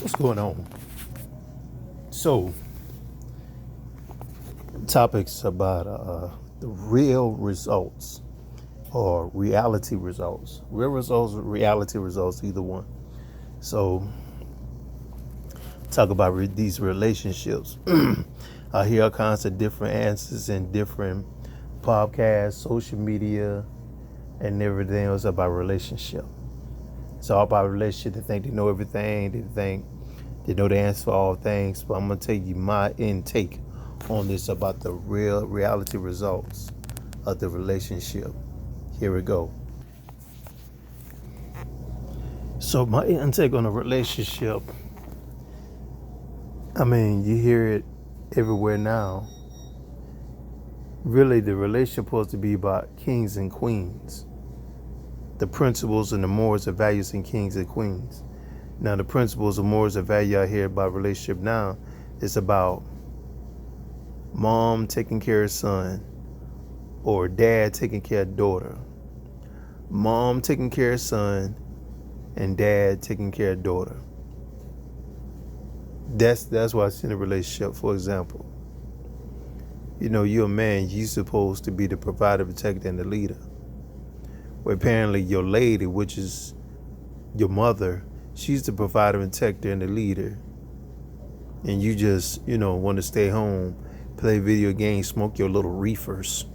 What's going on? So, topics about the real results or reality results. Real results, reality results, either one. So, talk about these relationships. I hear all kinds of different answers in different podcasts, social media, and everything else about relationship. It's all about relationship. They think they know everything. They think they know the answer for all things. But I'm gonna tell you my intake on this about the real reality results of the relationship. Here we go. So my intake on a relationship, I mean, you hear it everywhere now. Really, the relationship supposed to be about kings and queens. The principles and the morals and values in kings and queens. Now, the principles and morals and value I hear about relationship now is about mom taking care of son or dad taking care of daughter. Mom taking care of son and dad taking care of daughter. That's why I see in a relationship. For example, you know, you're a man, you supposed to be the provider, protector, and the leader. Where apparently your lady, which is your mother, she's the provider, protector, and the leader. And you just, want to stay home, play video games, smoke your little reefers.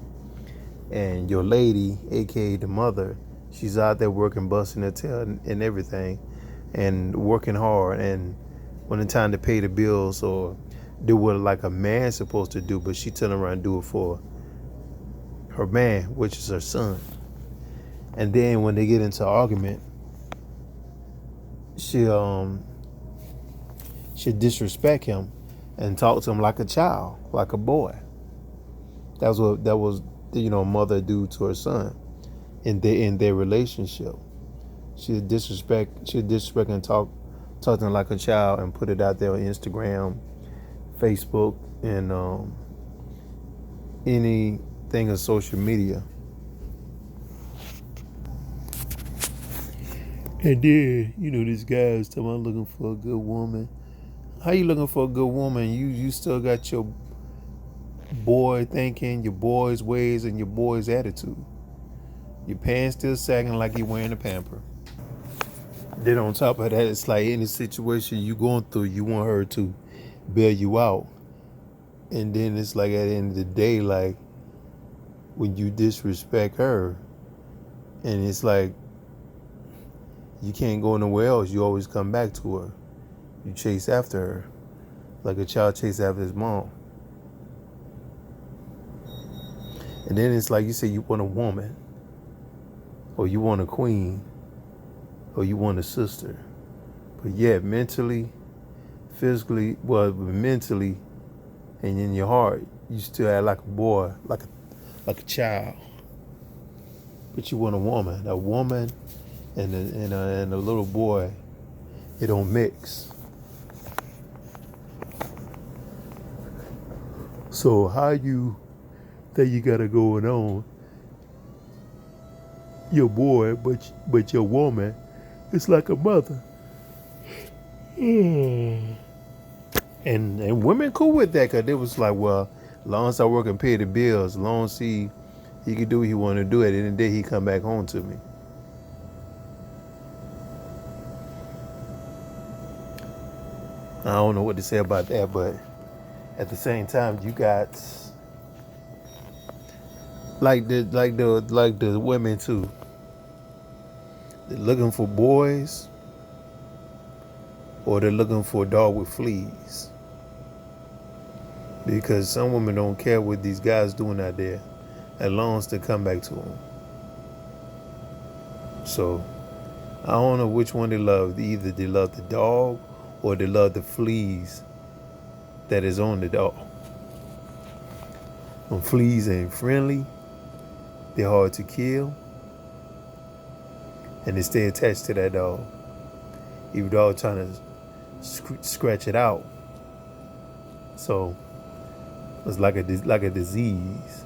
And your lady, aka the mother, she's out there working, busting her tail and everything, and working hard. And when it's time to pay the bills or do what like a man's supposed to do, but she turn around and do it for her man, which is her son. And then when they get into an argument, she'll disrespect him and talk to him like a child, like a boy. That was mother do to her son in their relationship. She'll disrespect and talk to him like a child and put it out there on Instagram, Facebook, and anything of social media. And then, this guy is talking about looking for a good woman. How you looking for a good woman? You still got your boy thinking, your boy's ways, and your boy's attitude. Your pants still sagging like you wearing a pamper. Then on top of that, it's like any situation you going through, you want her to bail you out. And then it's like at the end of the day, like when you disrespect her, and it's like you can't go nowhere else, you always come back to her. You chase after her like a child chases after his mom. And then it's like you say you want a woman, or you want a queen, or you want a sister. But yet mentally, physically, mentally, and in your heart, you still act like a boy, like a child. But you want a woman and a little boy. It don't mix. So how you think you got it going on? Your boy, but your woman, it's like a mother. And women cool with that, because it was like, well, long as I work and pay the bills, long as he could do what he wanted to do, at the end of the day he come back home to me. I don't know what to say about that, but at the same time, you got like the women too. They're looking for boys, or they're looking for a dog with fleas. Because some women don't care what these guys doing out there, as long as they come back to them. So I don't know which one they love. Either they love the dog or they love the fleas that is on the dog. When fleas ain't friendly, they're hard to kill, and they stay attached to that dog. Even dog trying to scratch it out. So it's like a disease.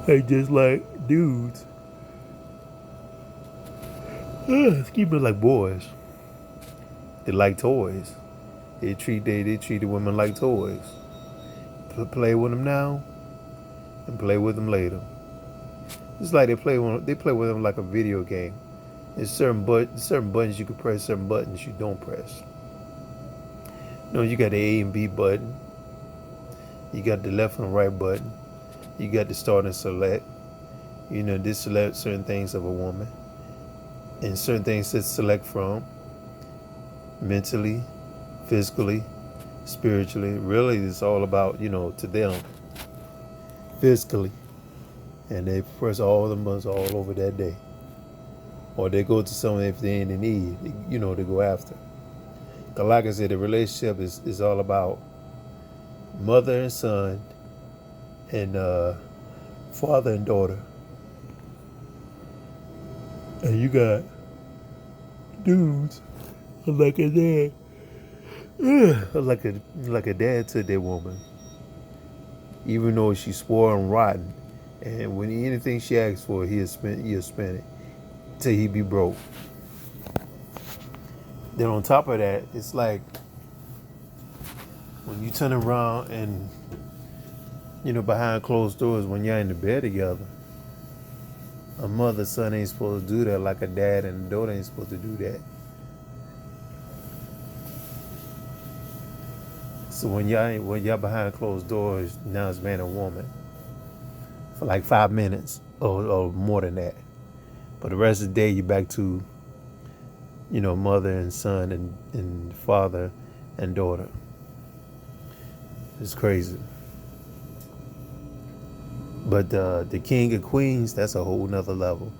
They just like dudes. Keep it like boys. They like toys. They treat the women like toys. Play with them now and play with them later. It's like they play with them like a video game. There's certain buttons you can press, certain buttons you don't press. You know, you got the A and B button, you got the left and right button, you got the start and select. You know, this select certain things of a woman and certain things to select from mentally, physically, spiritually. Really, it's all about, to them, physically. And they press all the buttons all over that day. Or they go to someone if they ain't in need, they go after. Cause like I said, the relationship is all about mother and son and father and daughter. And you got dudes like a dad. Like a dad to their woman. Even though she's spoiled and rotten. And when anything she asks for, he'll spend it till he be broke. Then on top of that, it's like when you turn around and behind closed doors when you're in the bed together, a mother son ain't supposed to do that like a dad and a daughter ain't supposed to do that. So when y'all behind closed doors, now it's man and woman for like 5 minutes or more than that. But the rest of the day you back to mother and son and father and daughter. It's crazy. But the king and queens, that's a whole nother level.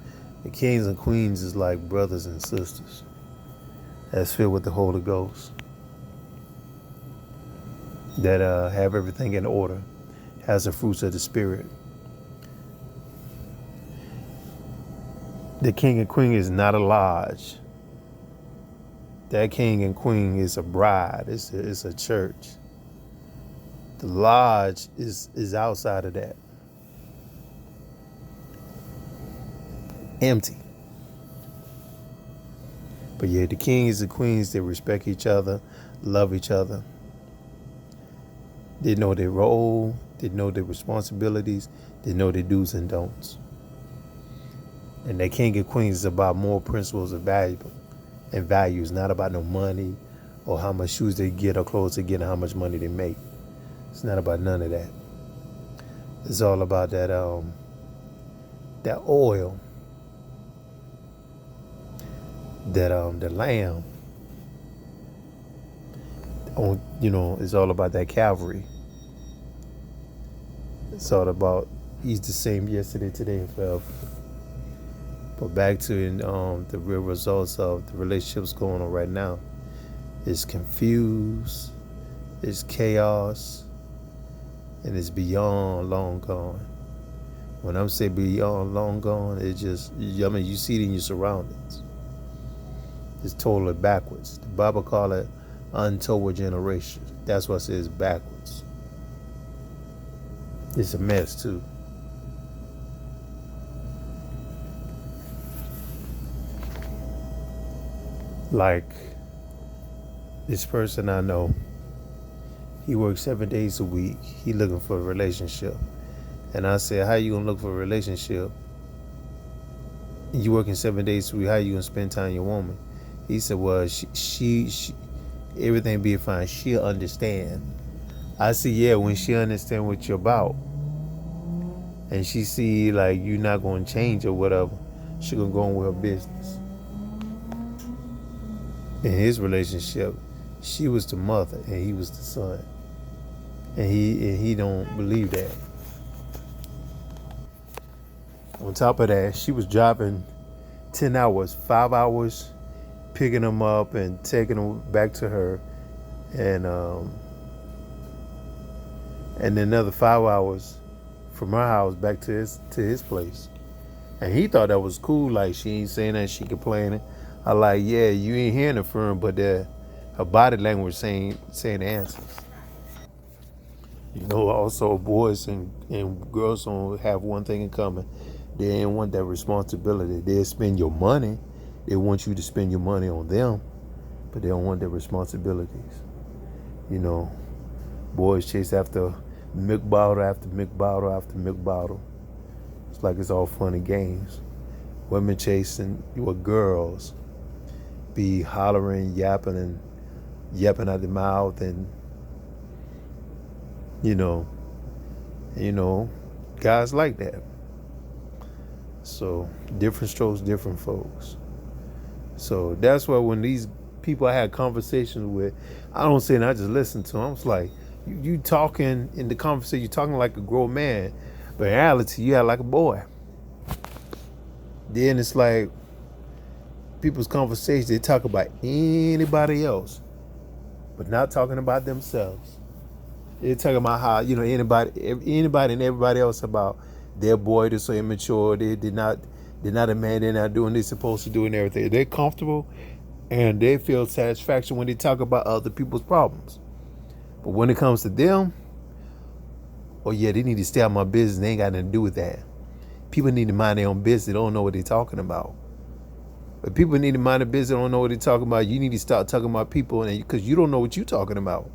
The kings and queens is like brothers and sisters. That's filled with the Holy Ghost. That have everything in order. Has the fruits of the Spirit. The king and queen is not a lodge. That king and queen is a bride. It's a church. The lodge is outside of that. Empty. But yeah, the kings and queens, they respect each other, love each other. They know their role, they know their responsibilities, they know their do's and don'ts. And that king and queen is about moral principles and values, not about no money or how much shoes they get or clothes they get or how much money they make. It's not about none of that. It's all about that oil, the lamb. It's all about that Calvary. It's all about he's the same yesterday, today, and forever. But back to the real results of the relationships going on right now. It's confused, it's chaos, and it's beyond long gone. When I'm saying beyond long gone, it's just, you see it in your surroundings. It's totally backwards. The Bible call it untoward generation. That's why it says backwards. It's a mess too. Like this person I know, he works 7 days a week. He looking for a relationship. And I said, how you gonna look for a relationship? You working 7 days a week, how you gonna spend time with your woman? He said, well, she everything be fine. She'll understand. I said, yeah, when she understand what you're about. And she see like you're not gonna change or whatever, she gonna go on with her business. In his relationship, she was the mother and he was the son. And he don't believe that. On top of that, she was driving 10 hours, 5 hours, picking him up and taking him back to her, and another 5 hours from her house back to his place. And he thought that was cool, like she ain't saying that, she complaining. I like, yeah, you ain't hearing the firm, but her body language saying the answers. Also boys and girls don't have one thing in common. They ain't want that responsibility. They'll spend your money They want you to spend your money on them, but they don't want their responsibilities. You know, boys chase after milk bottle after milk bottle after milk bottle. It's like it's all fun and games. Women chasing your girls be hollering, yapping, and yapping out the mouth, and you know, you know, guys like that. So different strokes, different folks. So that's why when these people I had conversations with, I don't say and I just listen to them. I was like, you talking in the conversation, you talking like a grown man, but in reality, you act like a boy. Then it's like people's conversations, they talk about anybody else, but not talking about themselves. They're talking about how, anybody and everybody else about their boy. They're so immature. They're not a man. They're not doing what they're supposed to do and everything. They're comfortable and they feel satisfaction when they talk about other people's problems. But when it comes to them, oh yeah, they need to stay out of my business. They ain't got nothing to do with that. People need to mind their own business. They don't know what they're talking about. But people need to mind their business. They don't know what they're talking about. You need to start talking about people because you don't know what you're talking about.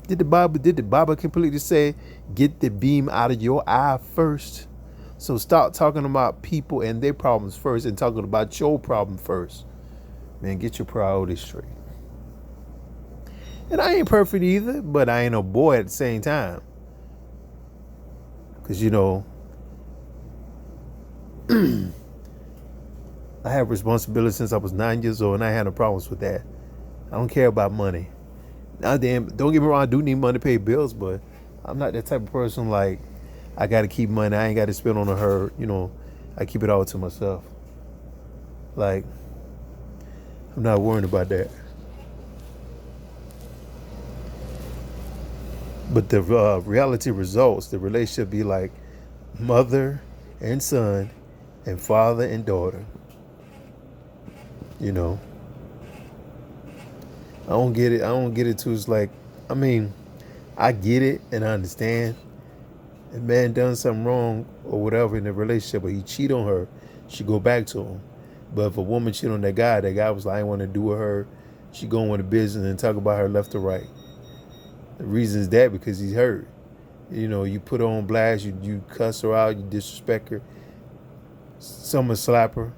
Did the Bible completely say, get the beam out of your eye first? So start talking about people and their problems first and talking about your problem first. Man, get your priorities straight. And I ain't perfect either, but I ain't a boy at the same time. Because, I have responsibility since I was 9 years old and I had no problems with that. I don't care about money. Now, don't get me wrong, I do need money to pay bills, but I'm not that type of person like I got to keep money. I ain't got to spend on her. I keep it all to myself. Like, I'm not worrying about that. But the reality results, the relationship be like mother and son and father and daughter. I don't get it. I don't get it too. It's like, I get it and I understand. A man done something wrong or whatever in the relationship, but he cheat on her, she go back to him. But if a woman cheat on that guy was like, I ain't want to do with her. She go on with the business and talk about her left or right. The reason is that because he's hurt. You put her on blast, you cuss her out, you disrespect her. Someone slap her.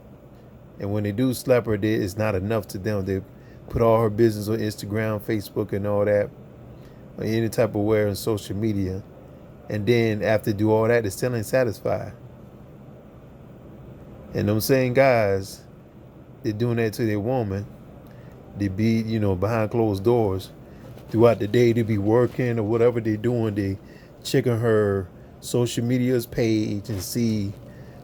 And when they do slap her, it's not enough to them. They put all her business on Instagram, Facebook, and all that, or any type of way on social media. And then after do all that, they're still ain't satisfied. And them same guys, they're doing that to their woman. They be, behind closed doors. Throughout the day, they be working or whatever they're doing. They checking her social media's page and see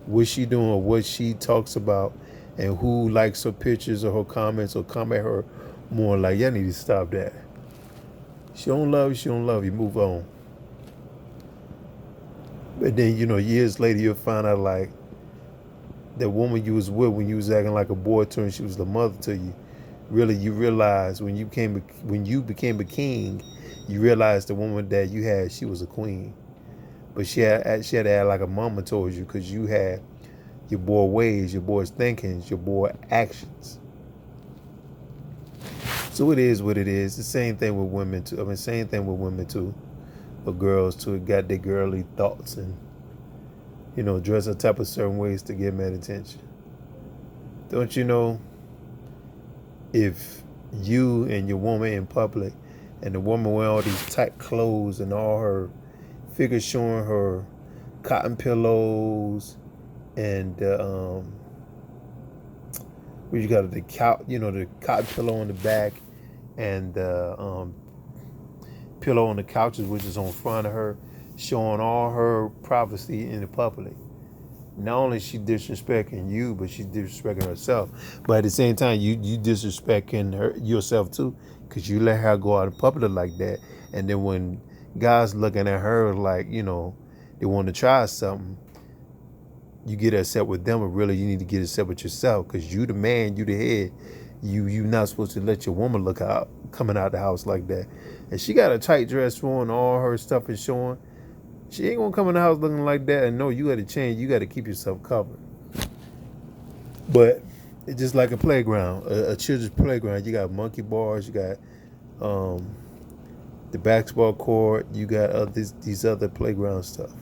what she doing or what she talks about and who likes her pictures or her comments or comment her more. Like, y'all need to stop that. She don't love you, move on. But then, years later, you'll find out, like, that woman you was with when you was acting like a boy to her and she was the mother to you. Really, you realize when you became a king, you realized the woman that you had, she was a queen. But she had to act like a mama told you because you had your boy ways, your boy's thinkings, your boy actions. So it is what it is. The same thing with women too. Same thing with women too. Or girls too. Got their girly thoughts and, dress a type of certain ways to get mad attention. Don't you know if you and your woman in public and the woman wearing all these tight clothes and all her figure showing her cotton pillows and where you got the couch, the cotton pillow on the back and the pillow on the couches, which is on front of her, showing all her privacy in the public. Not only is she disrespecting you, but she's disrespecting herself. But at the same time, you disrespecting yourself too, because you let her go out in public like that. And then when guys looking at her like, they want to try something, you get upset with them, but really you need to get upset with yourself because you the man, you the head. You not supposed to let your woman look out coming out the house like that. And she got a tight dress on, all her stuff is showing. She ain't gonna come in the house looking like that. And no, you got to change. You got to keep yourself covered. But It's just like a playground, a children's playground. You got monkey bars, you got um, the basketball court, you got these other playground stuff.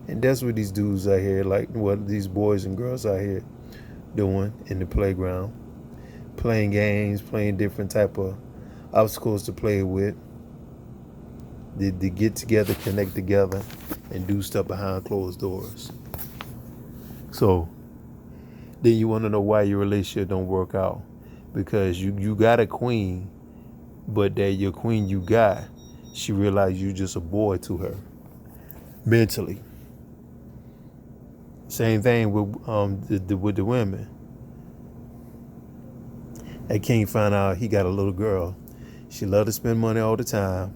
And that's what these dudes out here, like what these boys and girls out here doing in the playground, playing games, playing different type of obstacles to play with. They get together, connect together, and do stuff behind closed doors. So then you want to know why your relationship don't work out, because you got a queen, but that your queen you got, she realized you just a boy to her mentally. Same thing with the women. That king found out he got a little girl. She loved to spend money all the time.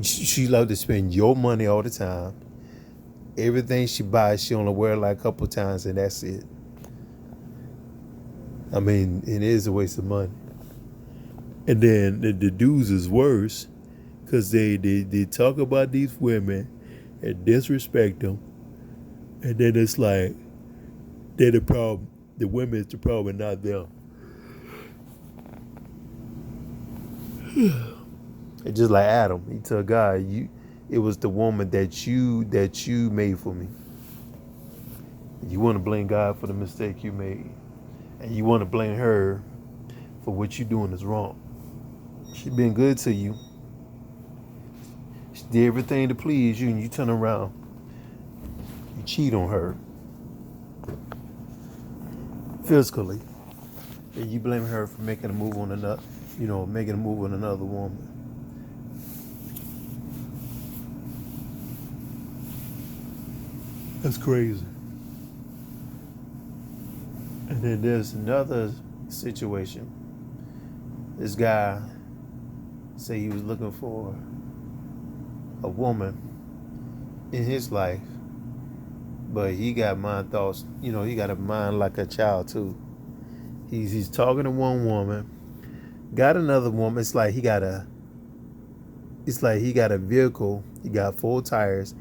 She loved to spend your money all the time. Everything she buys, she only wear like a couple times, and that's it. I mean, it is a waste of money. And then the dudes is worse, because they talk about these women and disrespect them. And then it's like, they're the problem. The women is the problem, not them. It's just like Adam. He told God, it was the woman that you made for me. You want to blame God for the mistake you made. And you want to blame her for what you're doing is wrong. She's been good to you. She did everything to please you, and you turn around. You cheat on her. Physically. And you blame her for making a move on another woman. That's crazy. And then there's another situation. This guy said he was looking for a woman in his life, but he got mind thoughts. He got a mind like a child too. He's talking to one woman, got another woman. It's like he got a vehicle. He got 4 tires,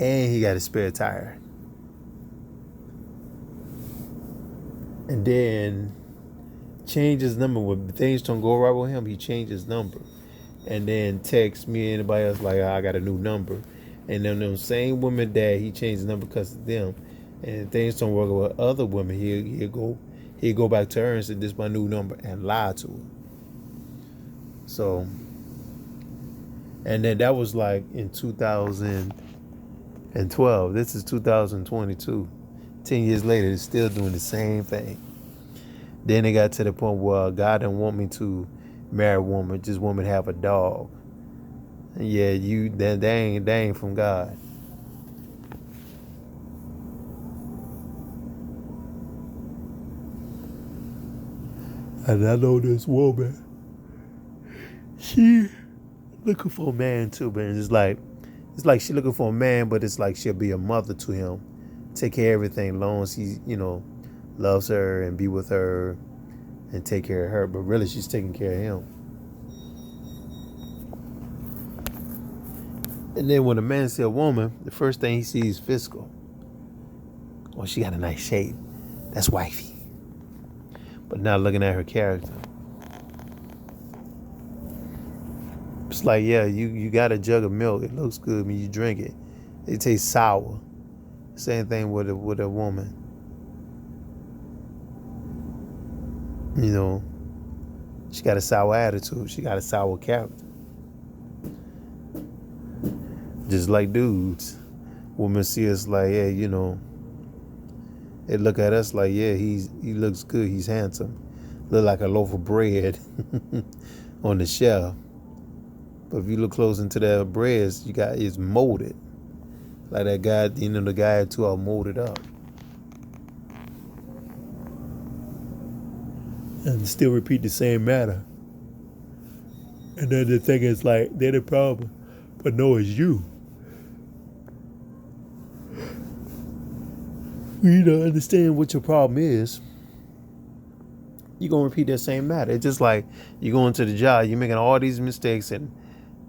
and he got a spare tire. And then change his number. When things don't go right with him, he changed his number. And then text me and anybody else like, I got a new number. And then them same women that he changed his number because of them. And things don't work with other women, he'll go back to her and say, this is my new number, and lie to her. So, and then that was like in 2012. This is 2022. 10 years later, they're still doing the same thing. Then they got to the point where God didn't want me to marry a woman, just want me to have a dog. And yeah, that ain't from God. And I know this woman, she looking for a man too, but it's like she looking for a man, but it's like she'll be a mother to him, take care of everything, long as he, loves her and be with her and take care of her. But really, she's taking care of him. And then when a man sees a woman, the first thing he sees is physical. Well, she got a nice shape. That's wifey. But not looking at her character. It's like, yeah, you got a jug of milk. It looks good when you drink it. It tastes sour. Same thing with a woman. She got a sour attitude. She got a sour character. Just like dudes. Women see us like, yeah, they look at us like, yeah, he looks good, he's handsome. Look like a loaf of bread on the shelf. But if you look close into that bread, it's molded. Like that guy, the guy too all molded up. And still repeat the same matter. And then the thing is like, they're the problem. But no, it's you. You don't understand what your problem is. You're going to repeat that same matter. It's just like you go into the job, you're making all these mistakes, and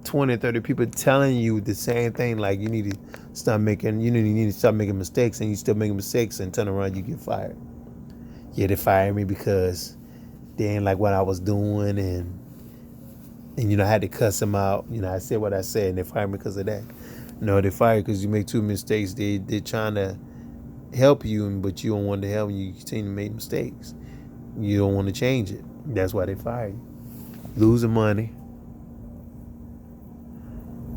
20, 30 people telling you the same thing, like you need to stop making mistakes, and you still making mistakes, and turn around, you get fired. Yeah, they fired me because they ain't like what I was doing, and I had to cuss them out. I said what I said, and they fired me because of that. No, they fired because you make two mistakes. They're trying to help you, but you don't want to help. You continue to make mistakes. You don't want to change it. That's why they fired you. Losing money,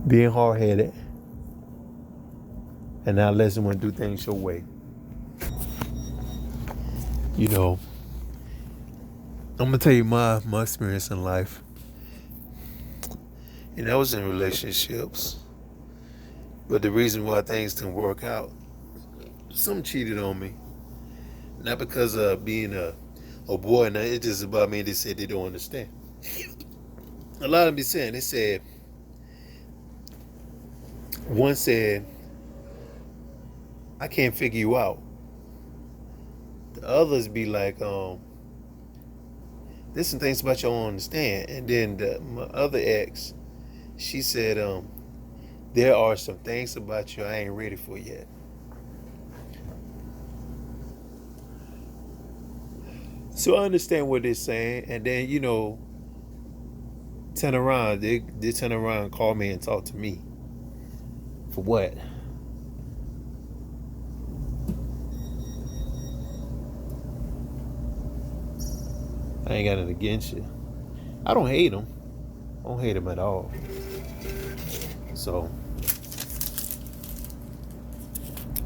being hard headed, and not letting someone do things your way. I'm gonna tell you my experience in life. I was in relationships, but the reason why things didn't work out, some cheated on me. Not because of being a boy, now it's just about me. They said they don't understand. A lot of them be saying, they said, one said, I can't figure you out. The others be like, there's some things about you I don't understand. And then my other ex, she said, there are some things about you I ain't ready for yet. So I understand what they're saying, and then turn around. They turn around and call me and talk to me. For what? I ain't got nothing against you. I don't hate them. I don't hate them at all. So